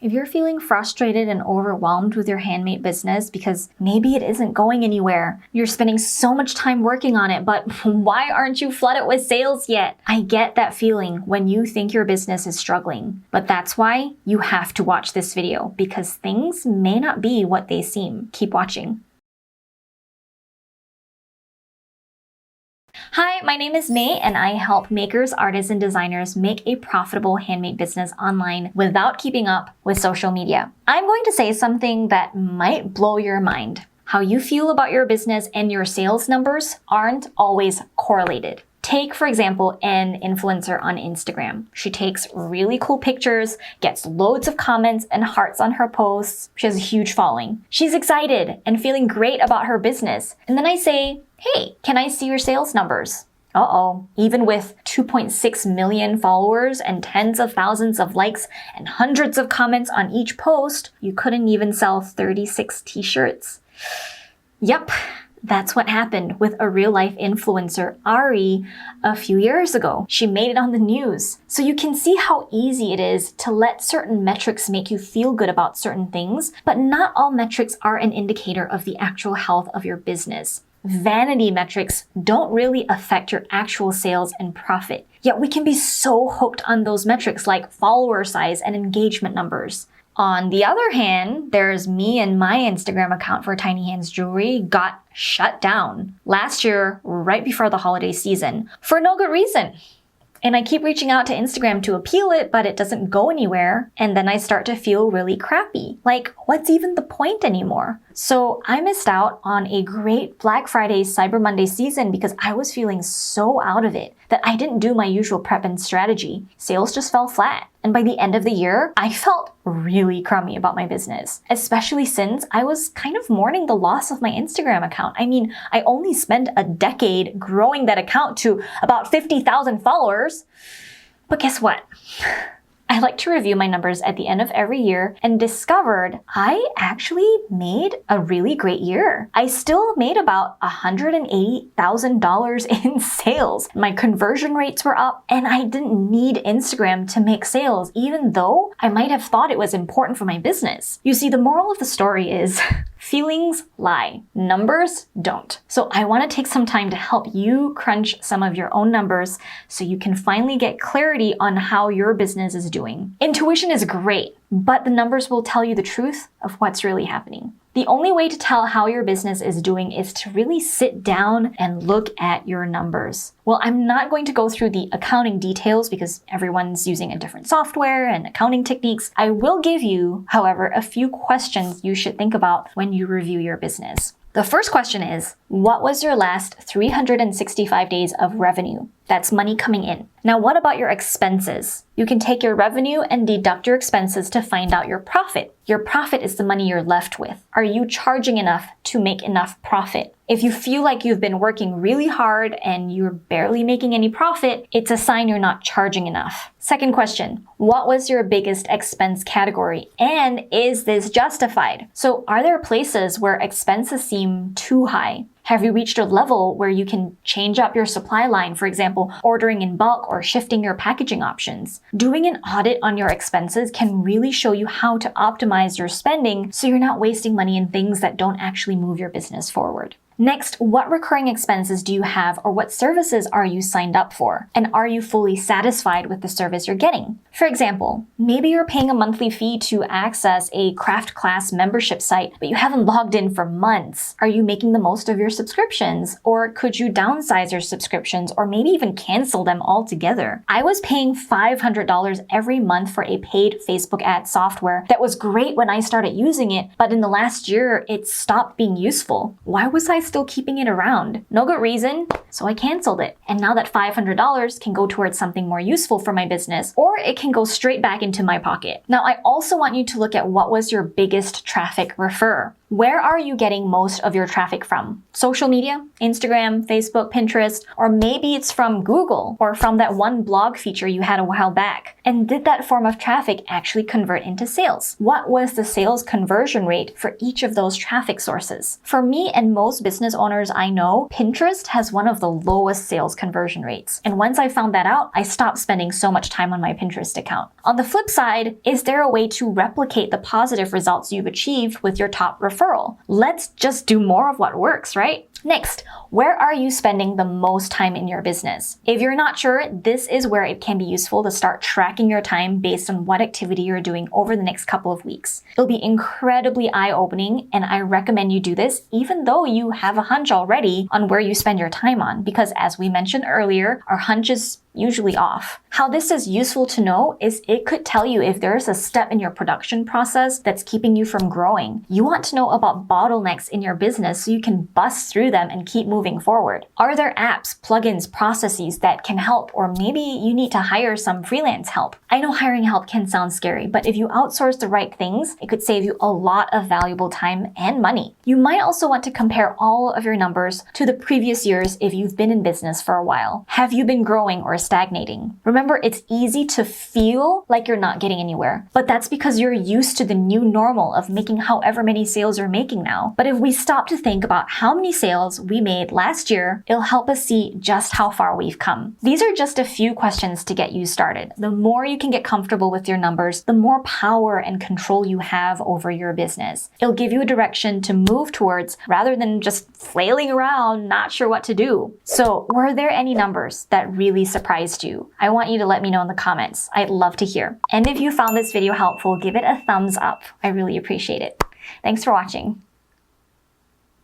If you're feeling frustrated and overwhelmed with your handmade business because maybe it isn't going anywhere, you're spending so much time working on it, but why aren't you flooded with sales yet? I get that feeling when you think your business is struggling, but that's why you have to watch this video because things may not be what they seem. Keep watching. Hi, my name is May and I help makers, artists, and designers make a profitable handmade business online without keeping up with social media. I'm going to say something that might blow your mind. How you feel about your business and your sales numbers aren't always correlated. Take, for example, an influencer on Instagram. She takes really cool pictures, gets loads of comments and hearts on her posts. She has a huge following. She's excited and feeling great about her business. And then I say, hey, can I see your sales numbers? Uh-oh, even with 2.6 million followers and tens of thousands of likes and hundreds of comments on each post, you couldn't even sell 36 t-shirts. Yep. That's what happened with a real-life influencer, Ari, a few years ago. She made it on the news. So you can see how easy it is to let certain metrics make you feel good about certain things, but not all metrics are an indicator of the actual health of your business. Vanity metrics don't really affect your actual sales and profit. Yet we can be so hooked on those metrics like follower size and engagement numbers. On the other hand, there's me and my Instagram account for Tiny Hands Jewelry got shut down last year, right before the holiday season, for no good reason. And I keep reaching out to Instagram to appeal it, but it doesn't go anywhere. And then I start to feel really crappy. Like, what's even the point anymore? So I missed out on a great Black Friday, Cyber Monday season because I was feeling so out of it that I didn't do my usual prep and strategy. Sales just fell flat. And by the end of the year, I felt really crummy about my business, especially since I was kind of mourning the loss of my Instagram account. I mean, I only spent a decade growing that account to about 50,000 followers. But guess what? I like to review my numbers at the end of every year and discovered I actually made a really great year. I still made about $180,000 in sales. My conversion rates were up and I didn't need Instagram to make sales, even though I might have thought it was important for my business. You see, the moral of the story is feelings lie, numbers don't. So I want to take some time to help you crunch some of your own numbers so you can finally get clarity on how your business is doing. Intuition is great, but the numbers will tell you the truth of what's really happening. The only way to tell how your business is doing is to really sit down and look at your numbers. Well, I'm not going to go through the accounting details because everyone's using a different software and accounting techniques. I will give you, however, a few questions you should think about when you review your business. The first question is, what was your last 365 days of revenue? That's money coming in. Now, what about your expenses? You can take your revenue and deduct your expenses to find out your profit. Your profit is the money you're left with. Are you charging enough to make enough profit? If you feel like you've been working really hard and you're barely making any profit, it's a sign you're not charging enough. Second question, what was your biggest expense category? And is this justified? So are there places where expenses seem too high? Have you reached a level where you can change up your supply line, for example, ordering in bulk or shifting your packaging options? Doing an audit on your expenses can really show you how to optimize your spending so you're not wasting money in things that don't actually move your business forward. Next, what recurring expenses do you have or what services are you signed up for? And are you fully satisfied with the service you're getting? For example, maybe you're paying a monthly fee to access a craft class membership site, but you haven't logged in for months. Are you making the most of your subscriptions? Or could you downsize your subscriptions or maybe even cancel them altogether? I was paying $500 every month for a paid Facebook ad software that was great when I started using it, but in the last year, it stopped being useful. Why was I still keeping it around? No good reason, so I canceled it. And now that $500 can go towards something more useful for my business, or it can go straight back into my pocket. Now, I also want you to look at what was your biggest traffic refer. Where are you getting most of your traffic from? Social media, Instagram, Facebook, Pinterest, or maybe it's from Google or from that one blog feature you had a while back. And did that form of traffic actually convert into sales? What was the sales conversion rate for each of those traffic sources? For me and most business owners I know, Pinterest has one of the lowest sales conversion rates. And once I found that out, I stopped spending so much time on my Pinterest account. On the flip side, is there a way to replicate the positive results you've achieved with your top referral? Let's just do more of what works, right? Next, where are you spending the most time in your business? If you're not sure, this is where it can be useful to start tracking your time based on what activity you're doing over the next couple of weeks. It'll be incredibly eye-opening, and I recommend you do this even though you have a hunch already on where you spend your time on, because as we mentioned earlier, our hunch is usually off. How this is useful to know is it could tell you if there's a step in your production process that's keeping you from growing. You want to know about bottlenecks in your business so you can bust through them and keep moving forward. Are there apps, plugins, processes that can help, or maybe you need to hire some freelance help? I know hiring help can sound scary, but if you outsource the right things, it could save you a lot of valuable time and money. You might also want to compare all of your numbers to the previous years if you've been in business for a while. Have you been growing or stagnating? Remember, it's easy to feel like you're not getting anywhere, but that's because you're used to the new normal of making however many sales you're making now. But if we stop to think about how many sales we made last year, it'll help us see just how far we've come. These are just a few questions to get you started. The more you can get comfortable with your numbers, the more power and control you have over your business. It'll give you a direction to move towards rather than just flailing around, not sure what to do. So, were there any numbers that really surprised you? I want you to let me know in the comments. I'd love to hear. And if you found this video helpful, give it a thumbs up. I really appreciate it. Thanks for watching.